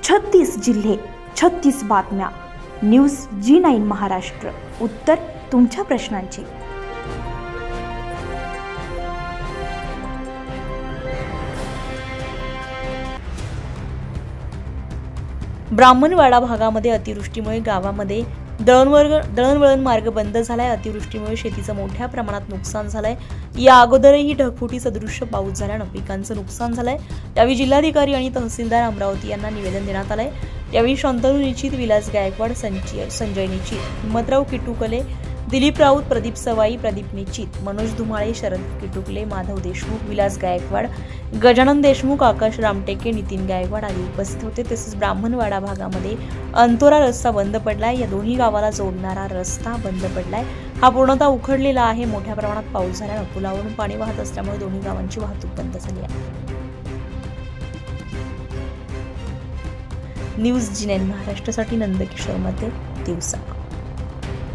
36 जिल्हे, 36 बातम्या. News G9 Maharashtra. उत्तर तुमच्या प्रश्नांची. ब्राह्मणवाडा भागामध्ये अतिवृष्टीमुळे गावामध्ये दळणवळण मार्ग बंद झालाय. अतिवृष्टीमुळे शेतीचं मोठ्या प्रमाणात नुकसान झालंय. या अगोदरही ढगफुटी सदृश्य पाऊस झाल्यानं पिकांचं नुकसान झालंय. त्यावेळी जिल्हाधिकारी आणि तहसीलदार अमरावती यांना निवेदन देण्यात आलंय. यावेळी शांतनु निश्चित, विलास गायकवाड, संजय निश्चित, हिम्मतराव किटुकले, दिलीप राऊत, प्रदीप सवाई, प्रदीप निश्चित, मनोज धुमाळे, शरद किटुकले, माधव देशमुख, विलास गायकवाड, गजानन देशमुख, आकाश रामटेके, नितीन गायकवाड आदी उपस्थित होते. तसेच ब्राह्मणवाडा भागामध्ये अंतोरा रस्ता बंद पडलाय. या दोन्ही गावाला जोडणारा रस्ता बंद पडलाय. हा पूर्णतः उखडलेला आहे. मोठ्या प्रमाणात पाऊस झाल्यानं पुलावरून पाणी वाहत असल्यामुळे दोन्ही गावांची वाहतूक बंद झाली आहे. न्यूज G9 महाराष्ट्रासाठी नंदकिशोर मध्ये दिवसा.